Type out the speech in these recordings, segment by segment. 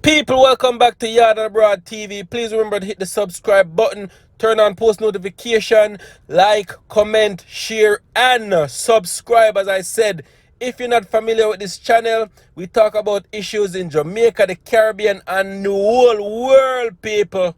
People, welcome back to Yard and Abroad TV. Please remember to hit the subscribe button, turn on post notification, like, comment, share, and subscribe. As I said, if you're not familiar with this channel, we talk about issues in Jamaica, the Caribbean, and the whole world, people.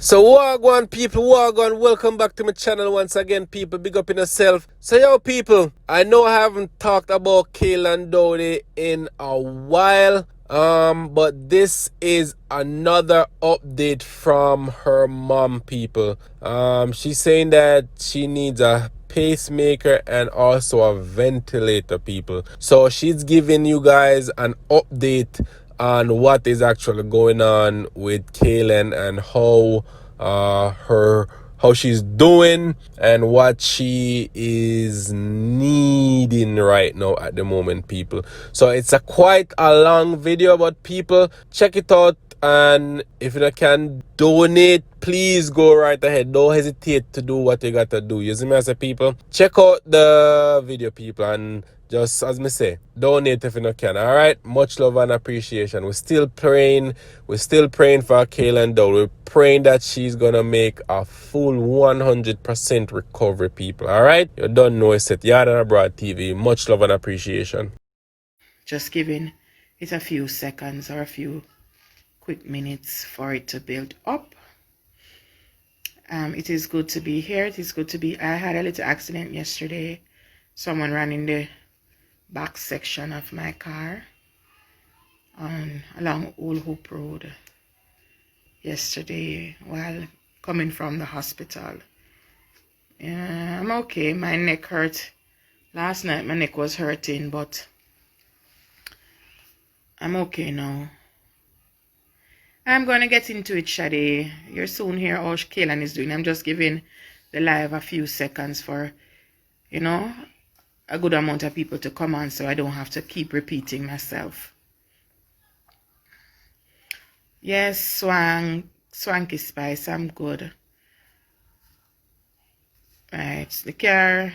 So wagwan people, wagwan, welcome back to my channel once again, people. Big up in yourself. So yo people, I know I haven't talked about Kaylan Dowdie in a while, but this is another update from her mom, people. She's saying that she needs a pacemaker and also a ventilator, people. So she's giving you guys an update on what is actually going on with Kaylan and how she's doing and what she is needing right now at the moment, people. So it's a quite a long video, but people, check it out. And if you can donate, please go right ahead. Don't hesitate to do what you gotta do. You see me, as a people? Check out the video, people, and just as me say, donate if you can. All right, much love and appreciation. We're still praying. We're still praying for Kaylan Dowdie. We're praying that she's gonna make a full 100% recovery, people. All right, you don't know it's at Yard and Abroad TV. Much love and appreciation. Just giving it a few seconds or a few quick minutes for it to build up. It is good to be here. It is good to be. I had a little accident yesterday. Someone ran in the back section of my car along Old Hope Road yesterday while coming from the hospital. I'm okay. My neck hurt. Last night my neck was hurting, but I'm okay now. I'm going to get into it, Shadi. You're soon here how Kaylan is doing. I'm just giving the live a few seconds for, a good amount of people to come on so I don't have to keep repeating myself. Yes, Swanky Spice, I'm good. Right, the car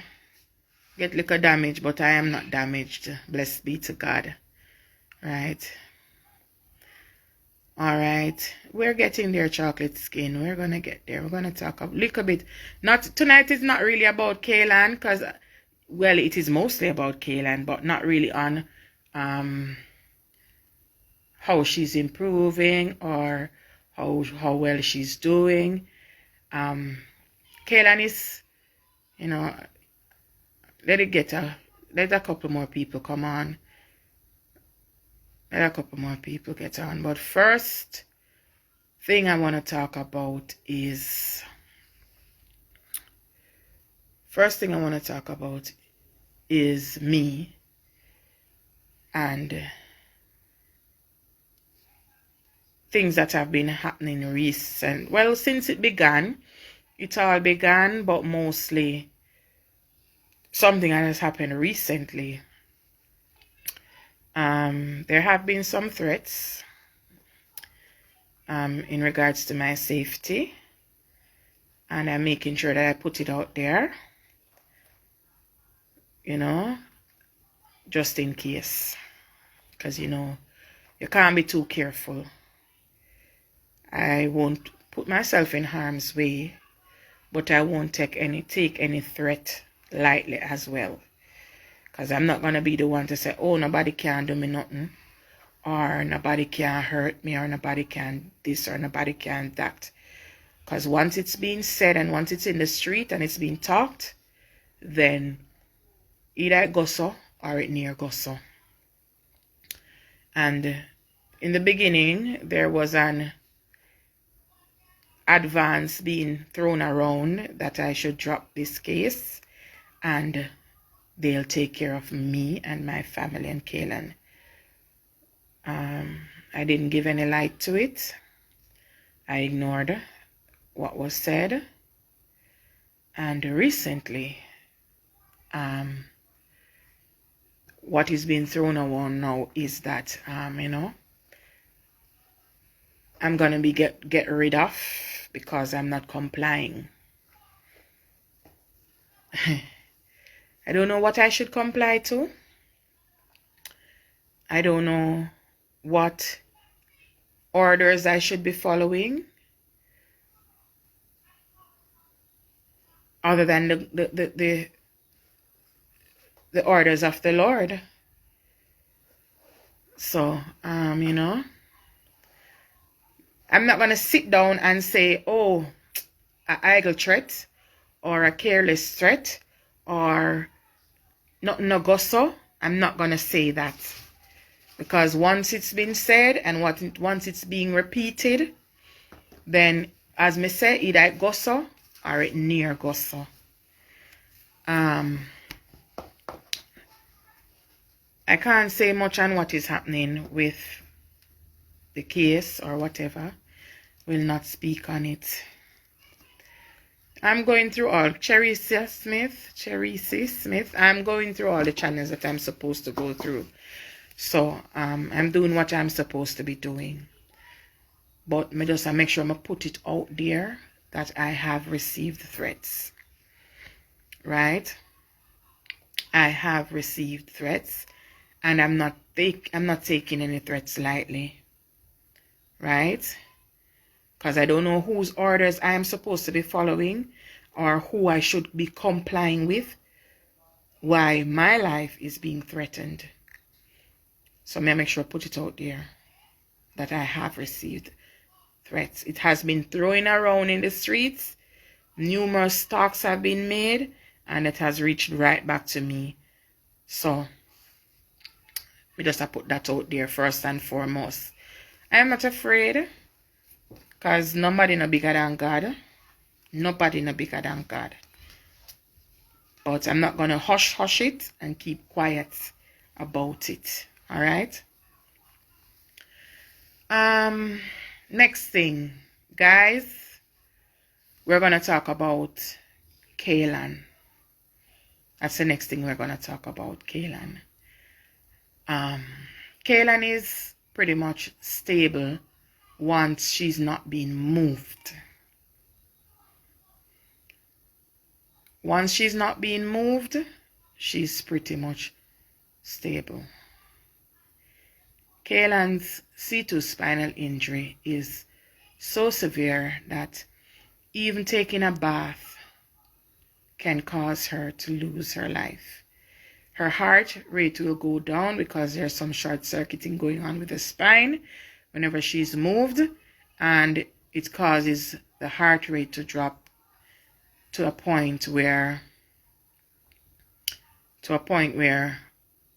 get little damage, but I am not damaged. Blessed be to God. Right. All right, we're getting there, chocolate skin. We're gonna get there. We're gonna talk a little bit. Not tonight is not really about Kaylan, because well, it is mostly about Kaylan, but not really on how she's improving or how well she's doing. Kaylan is, let a couple more people come on. Let a couple more people get on. But first thing I want to talk about is me and things that have been happening recent. Well, since it all began, but mostly something that has happened recently. There have been some threats in regards to my safety, and I'm making sure that I put it out there, just in case, because you can't be too careful. I won't put myself in harm's way, but I won't take any threat lightly as well. Because I'm not going to be the one to say, oh, nobody can do me nothing, or nobody can hurt me, or nobody can this, or nobody can that. Because once it's being said and once it's in the street and it's being talked, then either it goes so or it near goes so. And in the beginning, there was an advance being thrown around that I should drop this case and they'll take care of me and my family and Kaylan. I didn't give any light to it. I ignored what was said. And recently, what is being thrown around now is that, I'm going to be get rid of because I'm not complying. I don't know what I should comply to. I don't know what orders I should be following, other than the orders of the Lord. So, you know, I'm not going to sit down and say, oh, an idle threat or a careless threat or nothing no go so. I'm not going to say that. Because once it's been said and once it's being repeated, then, as me say, either it go so or it near go so. I can't say much on what is happening with the case or whatever. Will not speak on it. I'm going through all Cherissa Smith. I'm going through all the channels that I'm supposed to go through. So I'm doing what I'm supposed to be doing. But me just make sure I put it out there that I have received threats. Right? I have received threats, and I'm not taking any threats lightly. Right? Because I don't know whose orders I am supposed to be following or who I should be complying with, why my life is being threatened. So may I make sure I put it out there that I have received threats. It has been thrown around in the streets. Numerous talks have been made, and it has reached right back to me. So we just have to put that out there first and foremost. I am not afraid, because nobody no bigger than God. Nobody no bigger than God. But I'm not going to hush it and keep quiet about it. Alright? Next thing, guys, we're going to talk about Kaylan. That's the next thing we're going to talk about, Kaylan. Kaylan is pretty much stable once she's not being moved. Once she's not being moved, she's pretty much stable. Kaylan's C2 spinal injury is so severe that even taking a bath can cause her to lose her life. Her heart rate will go down because there's some short circuiting going on with the spine whenever she's moved, and it causes the heart rate to drop to a point where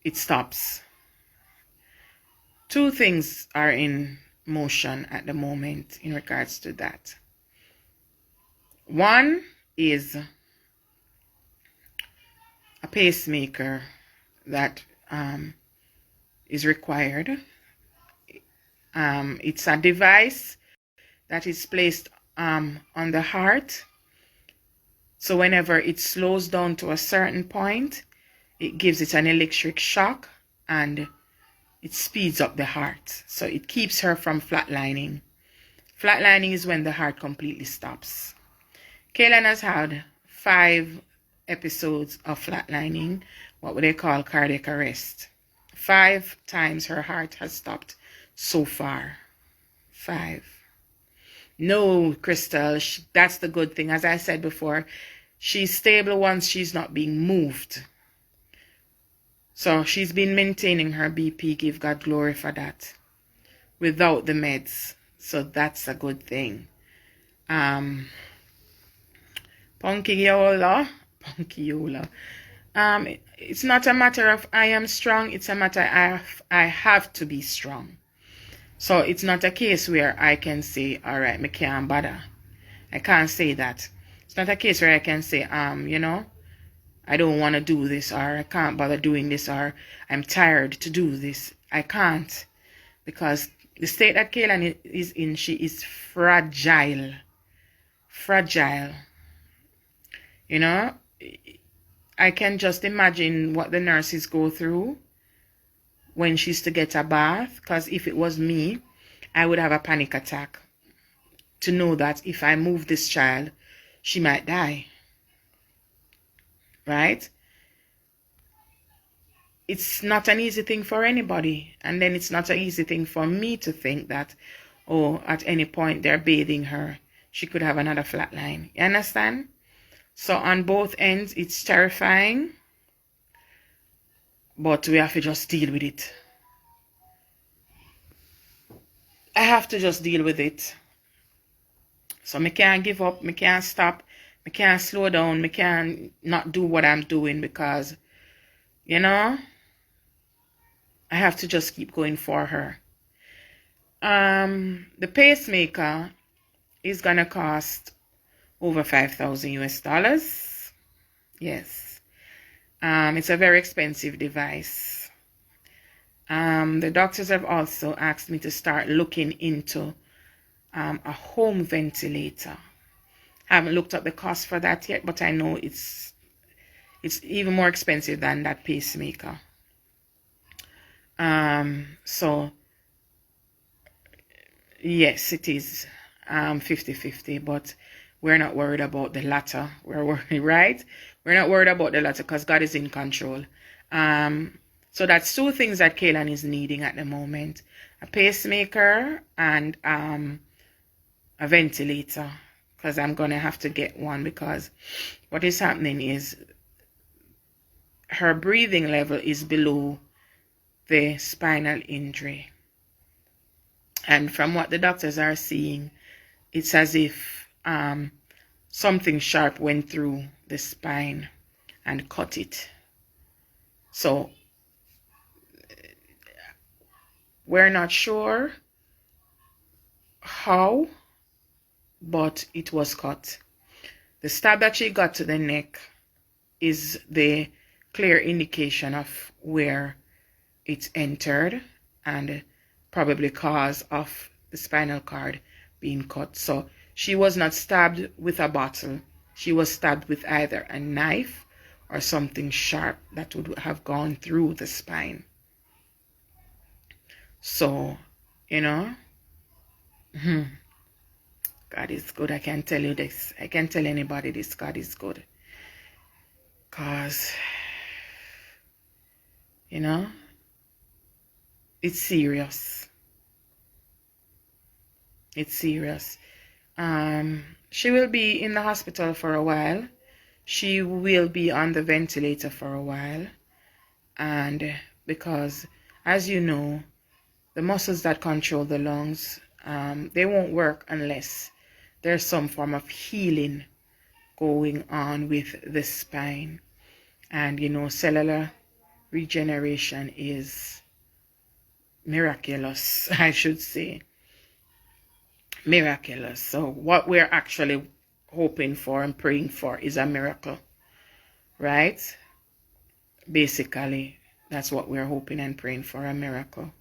it stops. Two things are in motion at the moment in regards to that. One is a pacemaker that is required. It's a device that is placed on the heart. So whenever it slows down to a certain point, it gives it an electric shock and it speeds up the heart. So it keeps her from flatlining. Flatlining is when the heart completely stops. Kaylan has had 5 episodes of flatlining, what would they call cardiac arrest. 5 times her heart has stopped so far. 5. No, Crystal, that's the good thing. As I said before, she's stable once she's not being moved. So she's been maintaining her BP, give God glory for that, without the meds. So that's a good thing. Punkiola. It's not a matter of I am strong, it's a matter of I have to be strong. So it's not a case where I can say, all right, me can't bother. I can't say that. It's not a case where I can say, you know, I don't want to do this, or I can't bother doing this, or I'm tired to do this. I can't, because the state that Kaylan is in, she is fragile. Fragile. You know, I can just imagine what the nurses go through when she's to get a bath, because if it was me, I would have a panic attack to know that if I move this child, she might die. right? It's not an easy thing for anybody. And then it's not an easy thing for me to think that, oh, at any point they're bathing her, she could have another flatline. You understand? So on both ends, it's terrifying, but we have to just deal with it. I have to just deal with it. So I can't give up, I can't stop, I can't slow down, I can't not do what I'm doing because, you know, I have to just keep going for her. The pacemaker is gonna cost over 5,000 US dollars. Yes. It's a very expensive device. The doctors have also asked me to start looking into a home ventilator. I haven't looked up the cost for that yet, but I know it's even more expensive than that pacemaker. So yes, it is 50-50, but we're not worried about the latter. We're worried, right? We're not worried about the latter because God is in control. So that's two things that Kaylan is needing at the moment: a pacemaker and a ventilator, because I'm gonna have to get one, because what is happening is her breathing level is below the spinal injury, and from what the doctors are seeing, it's as if something sharp went through the spine and cut it. So we're not sure how, but it was cut. The stab that she got to the neck is the clear indication of where it entered and probably cause of the spinal cord being cut. So she was not stabbed with a bottle. She was stabbed with either a knife or something sharp that would have gone through the spine. So, you know, God is good. I can tell you this. I can tell anybody this. God is good. Because, you know, it's serious. It's serious. She will be in the hospital for a while. She will be on the ventilator for a while. And because, as you know, the muscles that control the lungs, they won't work unless there's some form of healing going on with the spine. And, you know, cellular regeneration is miraculous, I should say. Miraculous. So what we're actually hoping for and praying for is a miracle, right? Basically, that's what we're hoping and praying for, a miracle.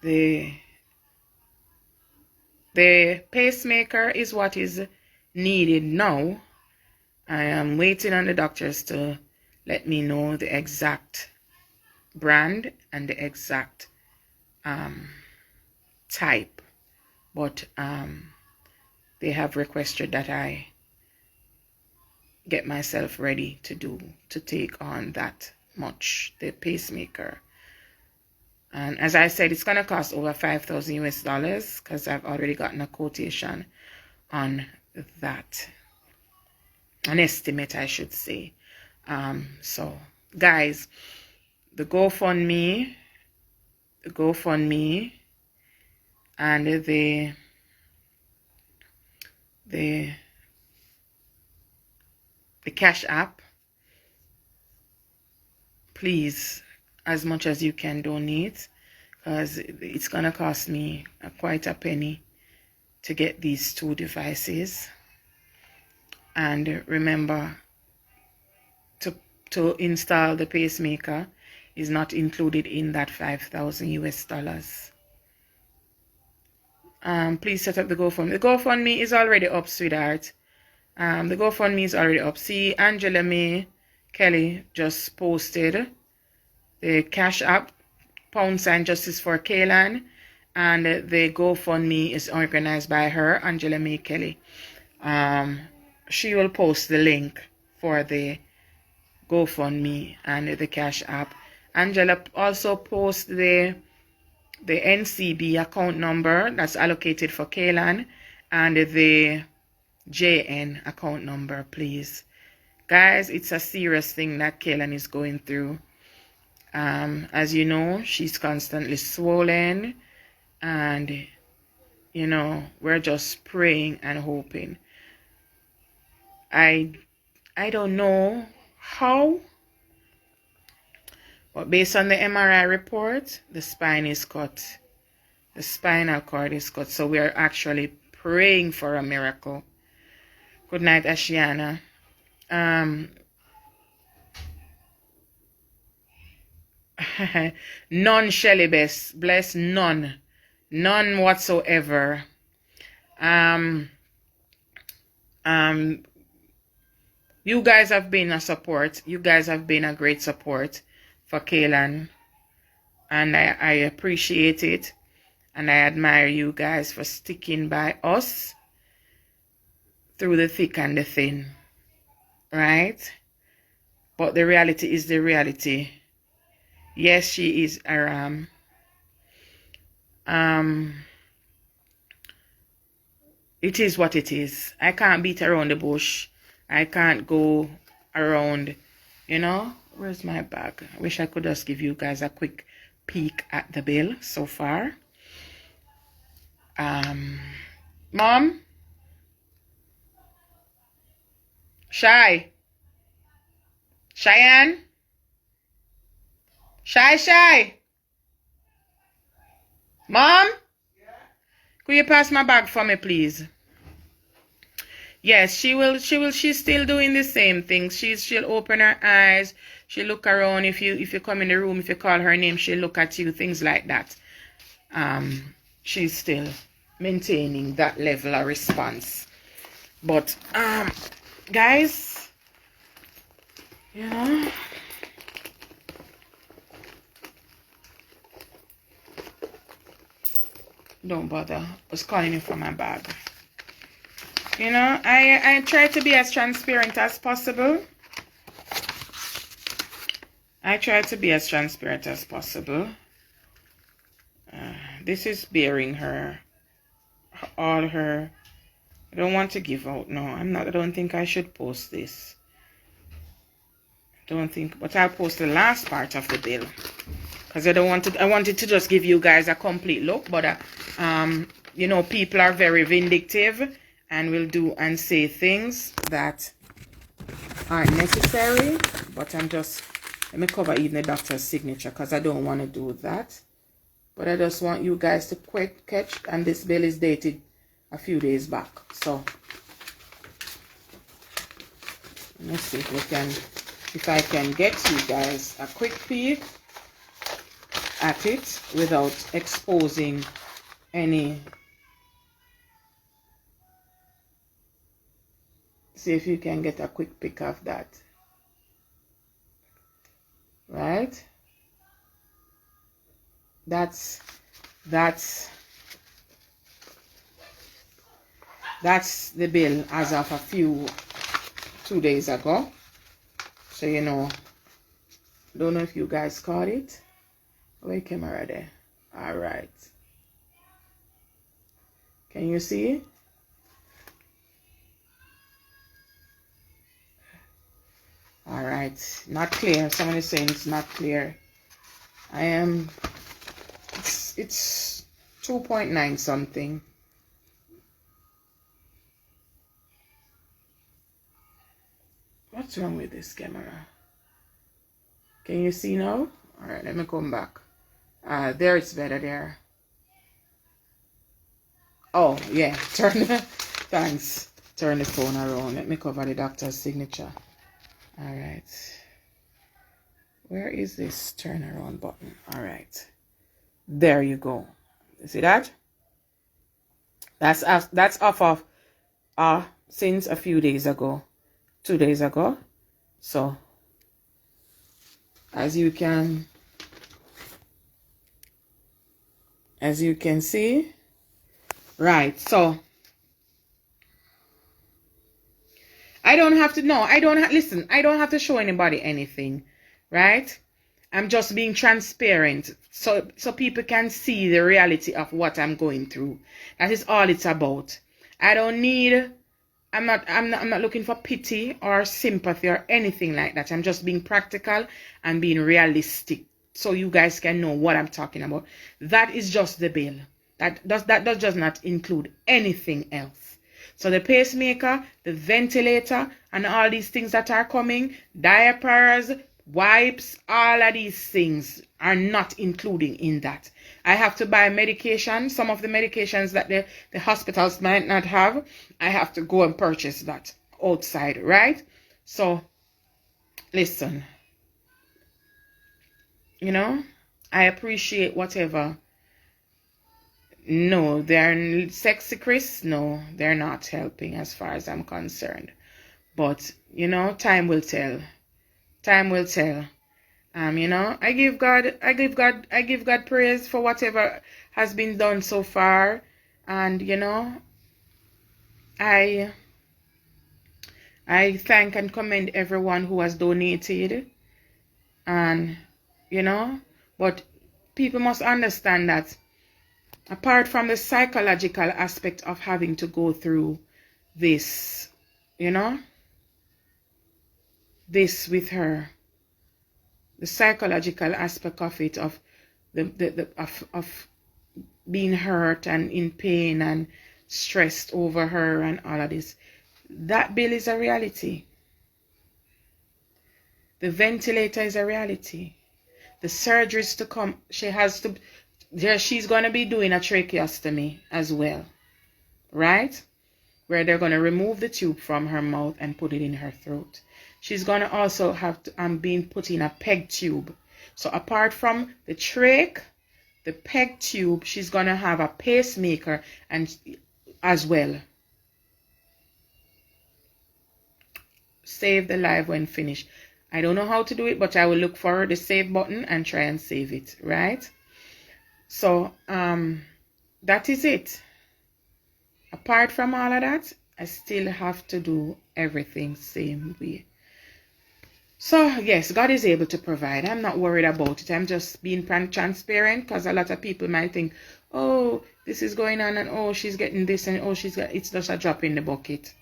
The pacemaker is what is needed now. I am waiting on the doctors to let me know the exact brand and the exact type, but they have requested that I get myself ready to take on that much, the pacemaker. And as I said, it's gonna cost over 5,000 US dollars because I've already gotten a quotation on that, an estimate, I should say. So guys, the GoFundMe and the Cash App, please, as much as you can donate, because it's gonna cost me quite a penny to get these two devices. And remember, to install the pacemaker is not included in that 5,000 US dollars. Please set up the GoFundMe. The GoFundMe is already up, sweetheart. The GoFundMe is already up. See, Angela May Kelly just posted the Cash App, # Justice for Kaylan, And the GoFundMe is organized by her, Angela May Kelly. She will post the link for the GoFundMe and the Cash App. Angela also posts the NCB account number that's allocated for Kaylan and the JN account number, please. Guys, it's a serious thing that Kaylan is going through. As you know, she's constantly swollen, and you know, we're just praying and hoping. I don't know how, but based on the MRI report, the spine is cut. The spinal cord is cut. So we are actually praying for a miracle. Good night, Ashiana. None, Shelly Bess. Bless none. None whatsoever. You guys have been a support. You guys have been a great support for Kaylan. And I appreciate it. And I admire you guys for sticking by us through the thick and the thin. Right? But the reality is the reality. Yes, she is a ram. It is what it is. I can't beat around the bush. I can't go around, you know. Where's my bag? I wish I could just give you guys a quick peek at the bill so far. Mom? Cheyenne? Shy? Mom? Yeah? Could you pass my bag for me, please? Yes, she's still doing the same thing. She'll open her eyes, she'll look around. If you come in the room, if you call her name, she'll look at you, things like that. She's still maintaining that level of response. But guys, you know, don't bother. I was calling you from my bag. You know, I try to be as transparent as possible. This is bearing her, all her. I don't want to give out. No, I don't think I should post this. But I'll post the last part of the bill. Because I wanted to just give you guys a complete look. But, you know, people are very vindictive and will do and say things that aren't necessary. But let me cover even the doctor's signature because I don't want to do that. But I just want you guys to quick catch. And this bill is dated a few days back. So, let's see if I can get you guys a quick peek at it without exposing any. See if you can get a quick pick of that. Right? That's the bill as of 2 days ago. So, you know, don't know if you guys caught it. Where camera there? All right. Can you see it? All right. Not clear. Someone is saying it's not clear. It's 2.9 something. What's wrong with this camera? Can you see now? All right, let me come back. There it's better there. Oh, yeah. Thanks. Turn the phone around. Let me cover the doctor's signature. All right. Where is this turnaround button? All right. There you go. You see that? That's off of since a few days ago. 2 days ago. So as you can as you can see. Right, so I don't have to know. Listen, I don't have to show anybody anything, right? I'm just being transparent so people can see the reality of what I'm going through. That is all it's about. I don't need I'm not looking for pity or sympathy or anything like that. I'm just being practical and being realistic so you guys can know what I'm talking about. That is just the bill. That does just not include anything else. So the pacemaker, the ventilator, and all these things that are coming, diapers, wipes, all of these things are not including in that. I have to buy medication. Some of the medications that the hospitals might not have, I have to go and purchase that outside, right? So, listen, I appreciate whatever. No, they're sexy Chris. No, they're not helping as far as I'm concerned. But, time will tell. Time will tell. I give God praise for whatever has been done so far. And, I thank and commend everyone who has donated. And, but people must understand that apart from the psychological aspect of having to go through this, this with her, the psychological aspect of it, of of being hurt and in pain and stressed over her and all of this, that bill is a reality. The ventilator is a reality. The surgeries to come, she's going to be doing a tracheostomy as well, right? Where they're going to remove the tube from her mouth and put it in her throat. She's going to also have to, being put in a peg tube. So apart from the trach, the peg tube, she's going to have a pacemaker and as well. Save the live when finished. I don't know how to do it, but I will look for the save button and try and save it, right? So, that is it. Apart from all of that, I still have to do everything same way. So, yes, God is able to provide. I'm not worried about it. I'm just being transparent because a lot of people might think, oh, this is going on and oh, she's getting this and oh, it's just a drop in the bucket.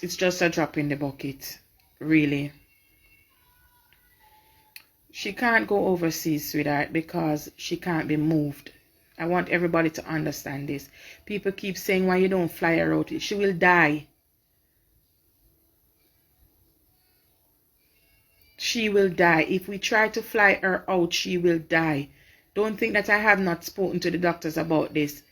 It's just a drop in the bucket, really. She can't go overseas, sweetheart, because she can't be moved. I want everybody to understand this. People keep saying, why you don't fly her out? She will die. She will die. If we try to fly her out, she will die. Don't think that I have not spoken to the doctors about this.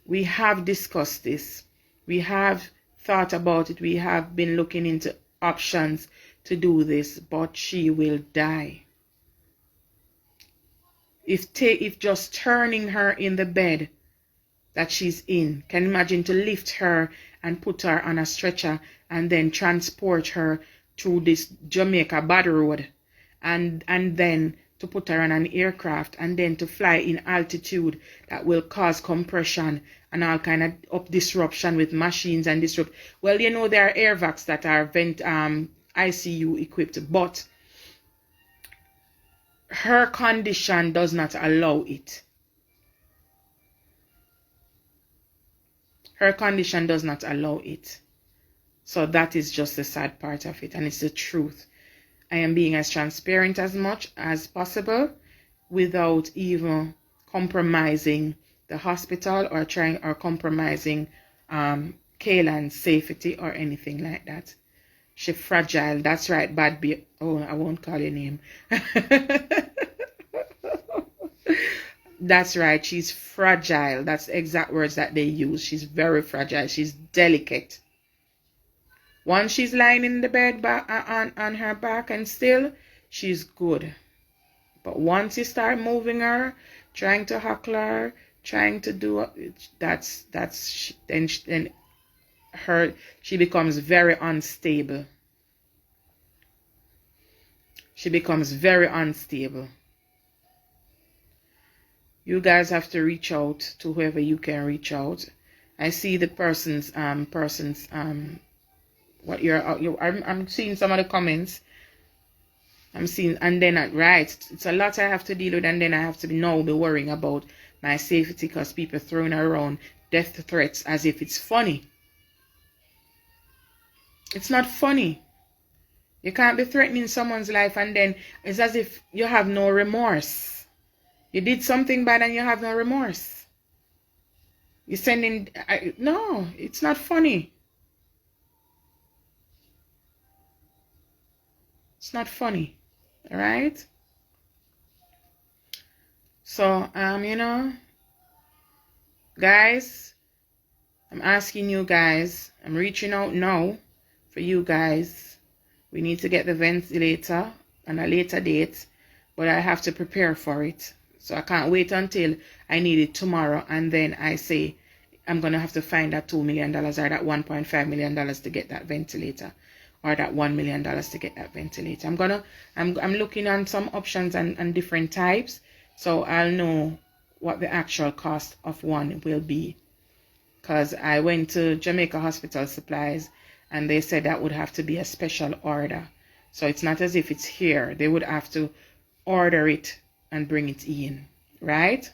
We have discussed this. We have thought about it. We have been looking into options to do this, but she will die. If just turning her in the bed that she's in, can imagine to lift her and put her on a stretcher and then transport her through this Jamaica bad road and then to put her on an aircraft and then to fly in altitude that will cause compression and all kind of disruption with machines and disrupt. Well, there are airvacs that are ICU equipped, but her condition does not allow it. Her condition does not allow it. So that is just the sad part of it, and it's the truth. I am being as transparent as much as possible without even compromising the hospital or compromising Kaylan's safety or anything like that. She's fragile. That's right, bad baby. Oh, I won't call your name. That's right. She's fragile. That's the exact words that they use. She's very fragile. She's delicate. Once she's lying in the bed on her back and still, she's good. But once you start moving her, trying to huckle her, trying to do then she becomes very unstable. She becomes very unstable. You guys have to reach out to whoever you can reach out. I see the what I'm seeing some of the comments. I'm seeing, and then right, it's a lot I have to deal with, and then I have to now be worrying about my safety because people throwing around death threats as if it's funny. It's not funny. You can't be threatening someone's life and then it's as if you have no remorse. You did something bad and you have no remorse. You're sending... no, it's not funny. It's not funny. Alright? So, you know, guys, I'm asking you guys, I'm reaching out now for you guys. We need to get the ventilator on a later date, but I have to prepare for it. So I can't wait until I need it tomorrow and then I say I'm going to have to find that $2 million or that $1.5 million to get that ventilator, or that $1 million to get that ventilator. I'm looking on some options and different types, so I'll know what the actual cost of one will be. Because I went to Jamaica Hospital Supplies and they said that would have to be a special order. So it's not as if it's here. They would have to order it and bring it in, right?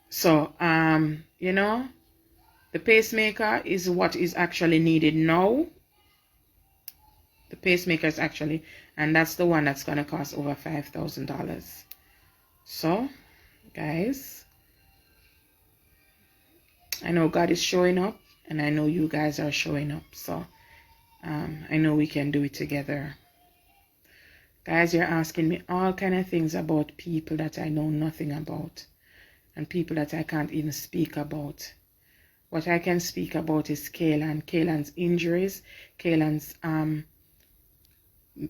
So, you know, the pacemaker is what is actually needed now. The pacemaker is actually, and that's the one that's going to cost over $5,000. So, guys, I know God is showing up and I know you guys are showing up. So, I know we can do it together. Guys, you're asking me all kind of things about people that I know nothing about and people that I can't even speak about. What I can speak about is Kaylan's injuries, Kaylan's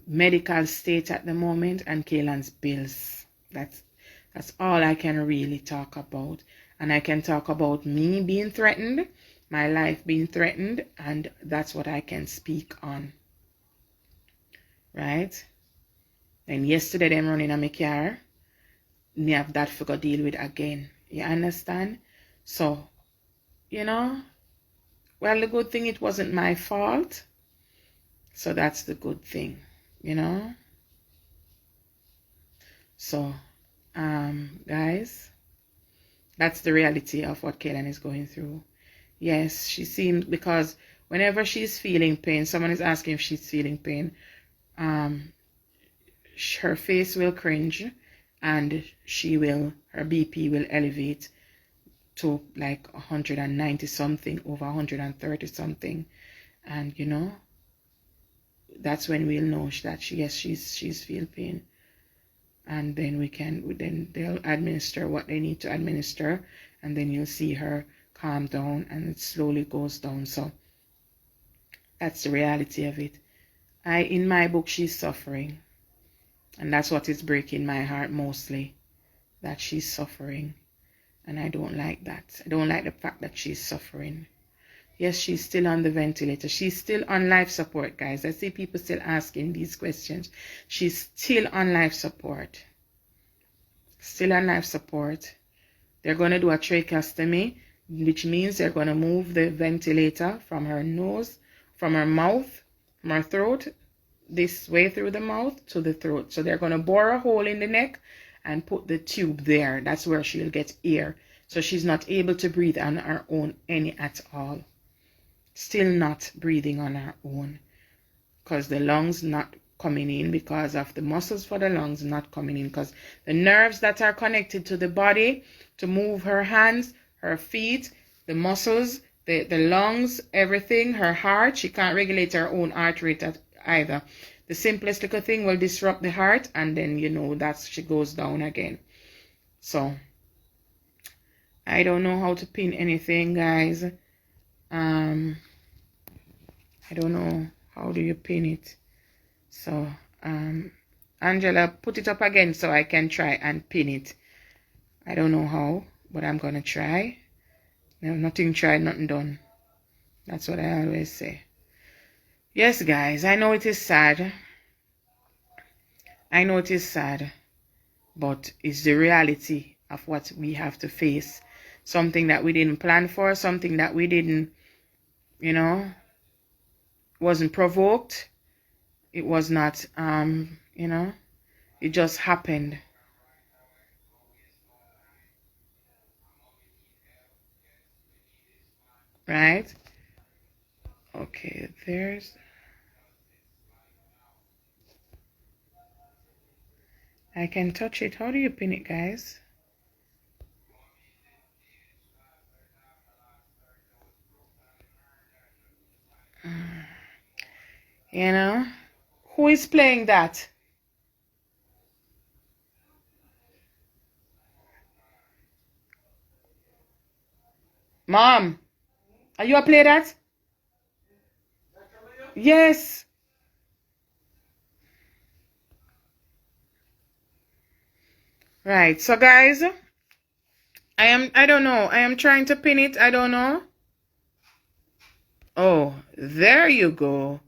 medical state at the moment, and Kaylan's bills. That's all I can really talk about. And I can talk about me being threatened, my life being threatened, and that's what I can speak on. Right? And yesterday them running on my car, me have that to go deal with again. You understand? So, you know, well, the good thing, it wasn't my fault. So that's the good thing, you know. So, guys, that's the reality of what Kaylan is going through. Yes, she seems, because whenever she's feeling pain, someone is asking if she's feeling pain, her face will cringe and her BP will elevate to like 190 something, over 130 something. And you know, that's when we'll know that she's feel pain. And then they'll administer what they need to administer, and then you'll see her calm down and it slowly goes down. So that's the reality of it. In my book, she's suffering, and that's what is breaking my heart mostly, that she's suffering. And I don't like that. I don't like the fact that she's suffering. Yes, she's still on the ventilator. She's still on life support, guys. I see people still asking these questions. She's still on life support. Still on life support. They're going to do a tracheostomy, which means they're going to move the ventilator from her nose, from her mouth, from her throat, this way through the mouth to the throat. So they're going to bore a hole in the neck and put the tube there. That's where she'll get air. So she's not able to breathe on her own any at all. Still not breathing on her own, because the lungs not coming in, because of the muscles for the lungs not coming in, because the nerves that are connected to the body to move her hands, her feet, the muscles, the lungs, everything, her heart, she can't regulate her own heart rate either. The simplest little thing will disrupt the heart, and then, you know, she goes down again. So I don't know how to pin anything, guys. I don't know how do you pin it. So Angela, put it up again so I can try and pin it. I don't know how, but I'm gonna try. No, nothing tried, nothing done. That's what I always say. Yes, guys, I know it is sad. I know it is sad. but it's the reality of what we have to face. Something that we didn't plan for, something that we didn't, you know, wasn't provoked. It was not, you know, it just happened. Right? Okay, there's... I can touch it. How do you pin it, guys? You know? Who is playing that? Mom, are you a play that? Yes. Right. So guys, I don't know. I am trying to pin it. I don't know. Oh, there you go.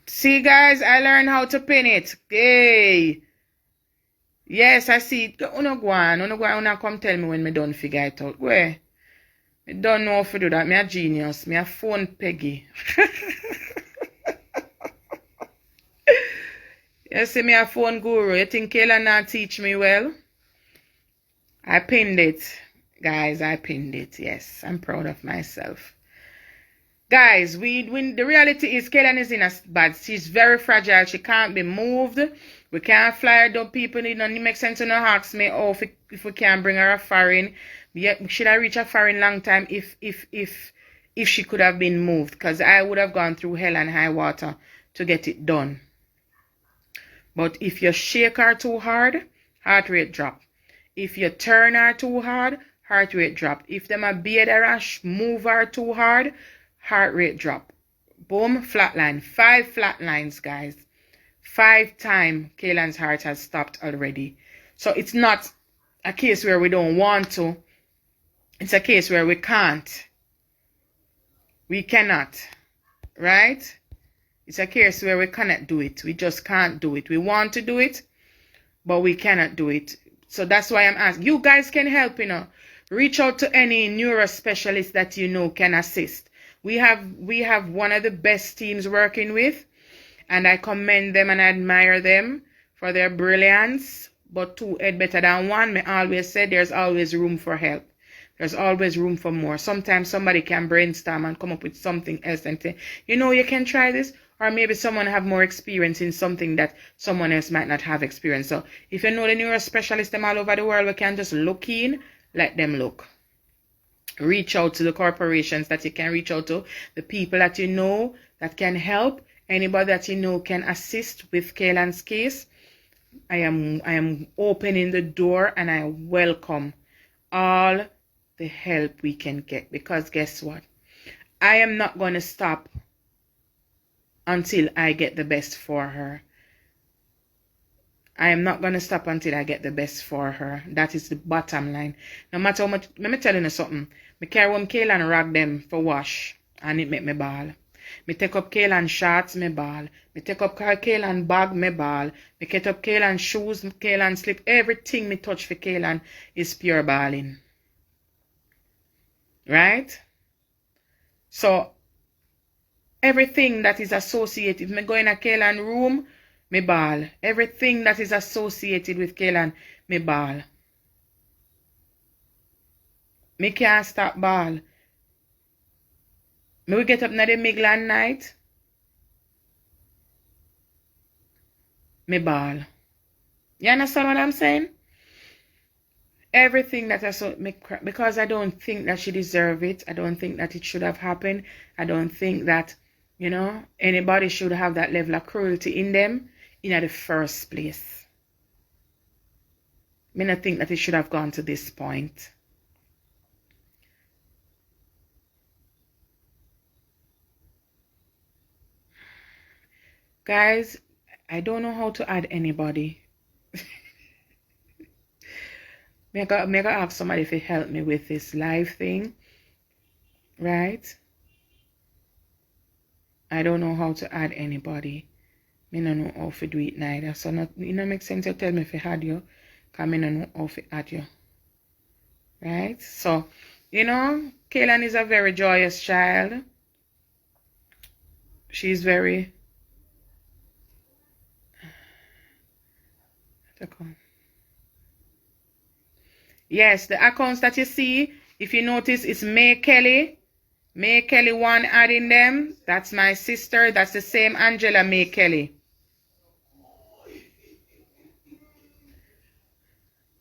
See guys, I learned how to pin it. Yay. Yes, I see it. Uno go on, come tell me when me done figure it out. Where? I don't know how to do that. Me a genius. Me a phone Peggy. You see me a phone guru. You think Kayla not teach me well? I pinned it. Guys, I pinned it. Yes, I'm proud of myself. Guys, the reality is Kaylan is in a bad. She's very fragile. She can't be moved. We can't fly her down. People, it doesn't make sense to no ask me, oh, if we can't bring her a foreign. Yet, should I reach a foreign long time if she could have been moved? Because I would have gone through hell and high water to get it done. But if you shake her too hard, heart rate drop. If you turn her too hard, heart rate drop. If them a beard her and move her too hard, heart rate drop. Boom, flatline. 5 flatlines, guys. 5 times Kaylan's heart has stopped already. So it's not a case where we don't want to. It's a case where we can't. We cannot. Right? It's a case where we cannot do it. We just can't do it. We want to do it, but we cannot do it. So that's why I'm asking. You guys can help, you know. Reach out to any neuro specialist that you know can assist. We have one of the best teams working with, and I commend them and admire them for their brilliance. But 2 head better than 1. Me always say there's always room for help. There's always room for more. Sometimes somebody can brainstorm and come up with something else and say, you know, you can try this. Or maybe someone have more experience in something that someone else might not have experience. So if you know the neuro specialists them all over the world, we can just look in, let them look. Reach out to the corporations that you can reach out to, the people that you know that can help, anybody that you know can assist with Kaylan's case. I am opening the door and I welcome all the help we can get, because guess what? I am not going to stop until I get the best for her. I am not going to stop until I get the best for her. That is the bottom line. No matter how much, let me tell you something. Me carry home Kaylan rag them for wash, and it make me ball. Me take up Kaylan shorts, me ball. Me take up Kaylan bag, me ball. Me get up Kaylan shoes, Kaylan slip. Everything me touch for Kaylan is pure balling. Right? So, everything that is associated, me go in a Kaylan room, me ball. Everything that is associated with Kaylan, me ball. Me can't stop ball. Me will get up in the middle of the night, me ball. You understand what I'm saying? Everything that I saw, because I don't think that she deserved it. I don't think that it should have happened. I don't think that, you know, anybody should have that level of cruelty in them in the first place. I don't think that it should have gone to this point. Guys, I don't know how to add anybody. I gotta ask somebody to help me with this live thing. Right? I don't know how to add anybody. Me no know how to do it neither. So not, it don't make sense to tell me if I had you. Because me no know how to add you. Right? So, you know, Kaylan is a very joyous child. She's very... Yes, the accounts that you see, if you notice, it's May Kelly. May Kelly one adding them. That's my sister. That's the same Angela May Kelly.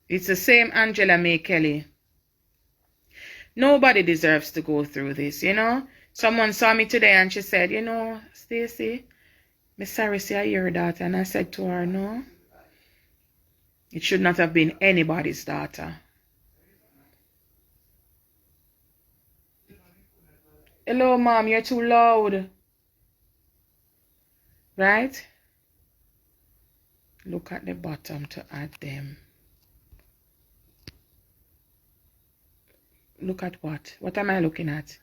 It's the same Angela May Kelly. Nobody deserves to go through this, you know. Someone saw me today and she said, you know, Stacy, I'm sorry, see, I hear your daughter. And I said to her, no, it should not have been anybody's daughter. Hello, Mom, you're too loud. Right? Look at the bottom to add them. Look at what? What am I looking at?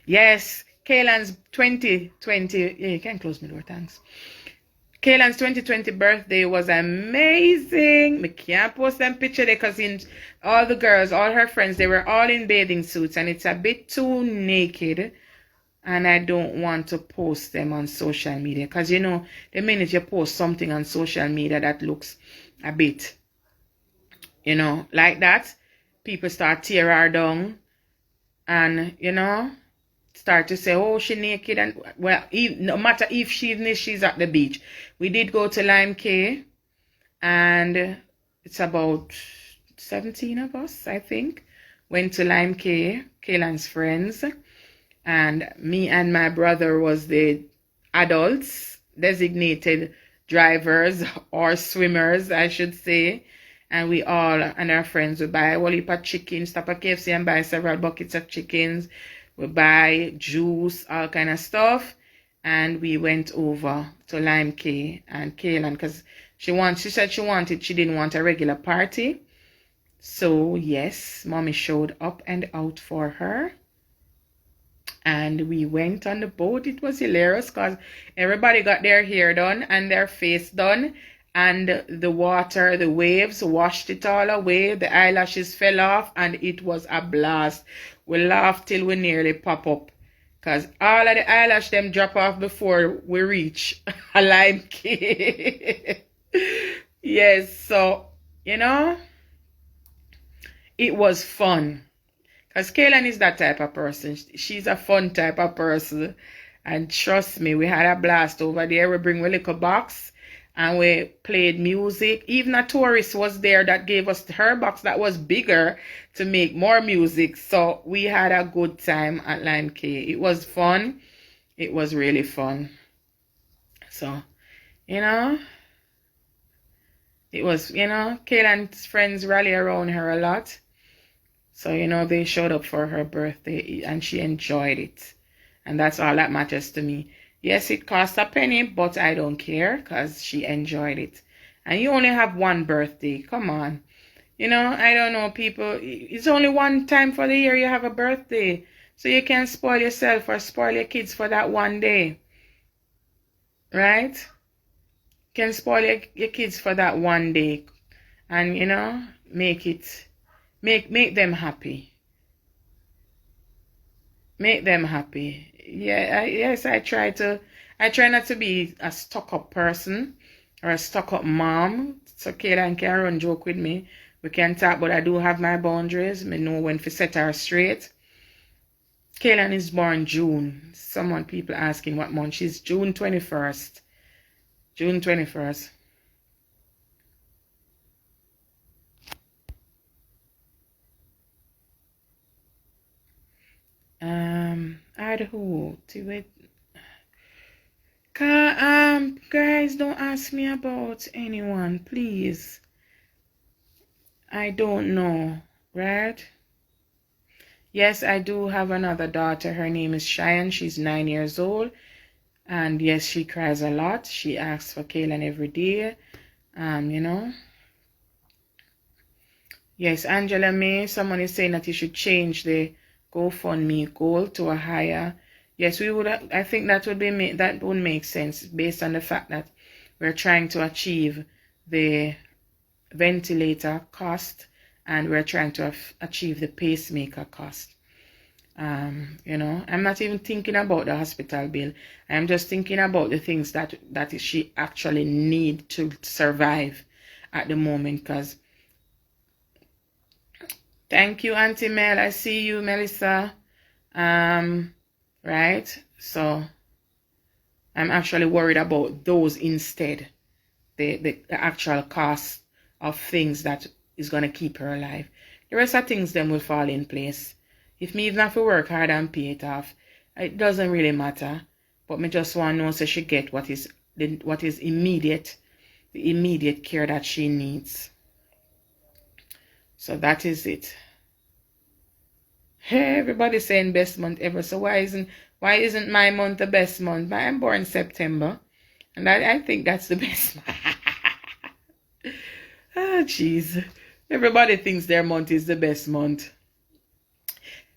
Yes, Kaylan's 2020. Yeah, you can close my door, thanks. Kaylan's 2020 birthday was amazing. I can't post them picture there because all the girls, all her friends, they were all in bathing suits and it's a bit too naked. And I don't want to post them on social media. Because, you know, the minute you post something on social media that looks a bit, you know, like that, people start tear her down. And, you know, start to say, oh, she naked. And, well, no matter if she's at the beach. We did go to Lime Cay. And it's about 17 of us, I think. Went to Lime Cay, Kaylan's friends. And me and my brother was the adults, designated drivers or swimmers, I should say. And we all and our friends would buy a whole heap of chicken, stop at KFC and buy several buckets of chickens. We buy juice, all kind of stuff. And we went over to Lime Cay and Kaylan because she said she didn't want a regular party. So yes, Mommy showed up and out for her. And we went on the boat. It was hilarious because everybody got their hair done and their face done. And the water, the waves washed it all away. The eyelashes fell off and it was a blast. We laughed till we nearly pop up. Because all of the eyelash them drop off before we reach a Lime Cay. Yes, so, you know, it was fun. Because Kaylan is that type of person. She's a fun type of person. And trust me, we had a blast over there. We bring a little box and we played music. Even a tourist was there that gave us her box that was bigger to make more music. So we had a good time at Lime Cay. It was fun. It was really fun. So, you know, it was, you know, Kaylan's friends rally around her a lot. So, you know, they showed up for her birthday and she enjoyed it. And that's all that matters to me. Yes, it cost a penny, but I don't care because she enjoyed it. And you only have one birthday. Come on. You know, I don't know, people. It's only one time for the year you have a birthday. So you can't spoil yourself or spoil your kids for that one day. Right? You can spoil your kids for that one day. And, you know, make them happy. Make them happy. Yeah, yes, I try not to be a stuck-up person or a stuck-up mom. So Kaylan can run joke with me. We can talk, but I do have my boundaries. I know when to set her straight. Kaylan is born June. People asking what month. She's June 21st. June 21st. Add who to it? Guys, don't ask me about anyone, please. I don't know, right? Yes, I do have another daughter. Her name is Cheyenne. She's 9 years old. And yes, she cries a lot. She asks for Kaylan every day. You know. Yes, Angela May, someone is saying that you should change the GoFundMe goal to a higher Yes, we would. I think that would make sense based on the fact that we're trying to achieve the ventilator cost and we're trying to achieve the pacemaker cost. You know, I'm not even thinking about the hospital bill. I'm just thinking about the things that she actually need to survive at the moment. Because thank you, Auntie Mel. I see you, Melissa. Right. So I'm actually worried about those instead. The actual cost of things that is gonna keep her alive. The rest of things then will fall in place. If me even have to work hard and pay it off, it doesn't really matter. But me just want to know so she get what is immediate, the immediate care that she needs. So that is it. Hey, everybody's saying best month ever. So why isn't my month the best month? I'm born September, and I think that's the best month. Ah, jeez. Everybody thinks their month is the best month.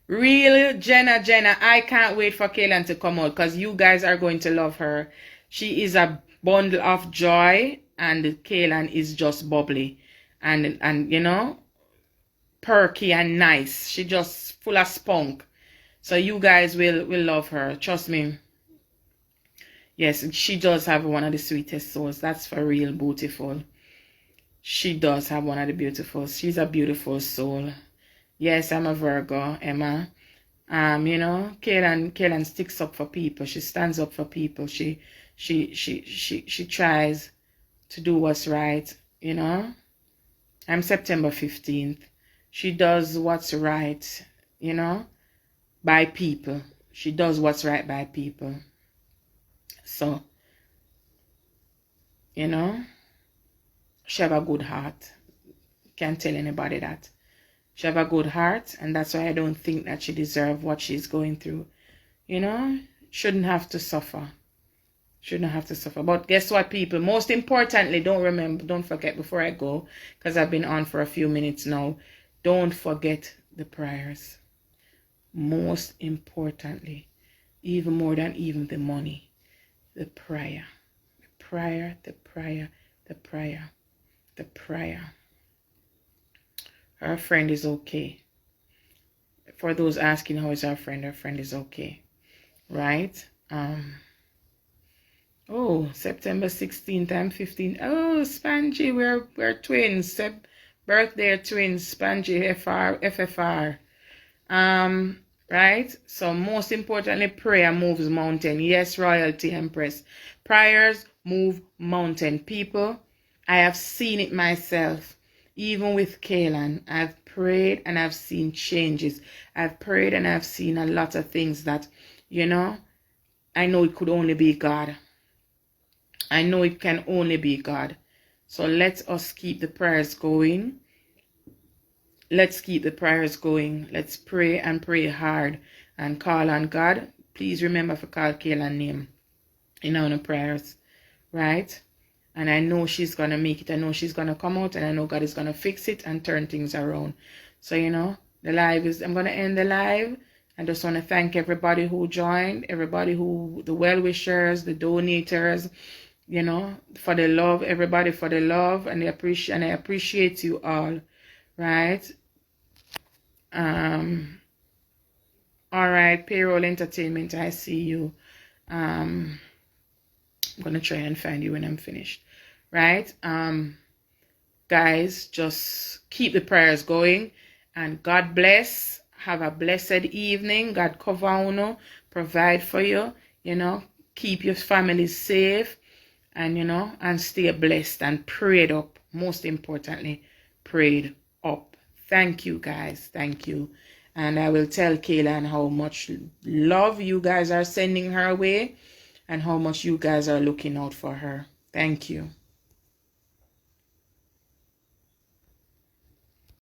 Really, Jenna, I can't wait for Kaylan to come out because you guys are going to love her. She is a bundle of joy, and Kaylan is just bubbly and you know, perky and nice. She just full of spunk. So you guys will love her. Trust me. Yes, she does have one of the sweetest souls. That's for real beautiful. She does have one of the beautiful. She's a beautiful soul. Yes, I'm a Virgo, Emma. You know, Kaylan sticks up for people. She stands up for people. She tries to do what's right, you know. I'm September 15th. She does what's right, you know, by people. She does what's right by people. So, you know, she have a good heart. Can't tell anybody that. She have a good heart, and that's why I don't think that she deserves what she's going through. You know, shouldn't have to suffer. Shouldn't have to suffer. But guess what, people? Most importantly, don't forget before I go, because I've been on for a few minutes now, don't forget the prayers. Most importantly, even more than even the money, the prayer. The prayer, the prayer, the prayer, the prayer. Our friend is okay. For those asking how is our friend is okay. Right? Oh, September 16th, I'm 15. Oh, Spangy, we're twins. Birthday twins, Spangy FFR. Right? So most importantly, prayer moves mountain. Yes, Royalty Empress. Prayers move mountain. People, I have seen it myself. Even with Kaylan, I've prayed and I've seen changes. I've prayed and I've seen a lot of things that, you know, I know it could only be God. I know it can only be God. So let us keep the prayers going. Let's keep the prayers going. Let's pray and pray hard and call on God. Please remember to call Kaylan's name in our prayers, right? And I know she's going to make it. I know she's going to come out, and I know God is going to fix it and turn things around. So, you know, I'm going to end the live. I just want to thank everybody who joined, the well-wishers, the donators, you know, for the love, everybody for the love, and I appreciate you all, right? All right, Payroll Entertainment, I see you. I'm going to try and find you when I'm finished. Right? Guys, just keep the prayers going, and God bless. Have a blessed evening. God cover you, provide for you, you know, keep your family safe, and, you know, and stay blessed and prayed up. Most importantly, prayed up. Thank you, guys. Thank you. And I will tell Kaylan how much love you guys are sending her way and how much you guys are looking out for her. Thank you.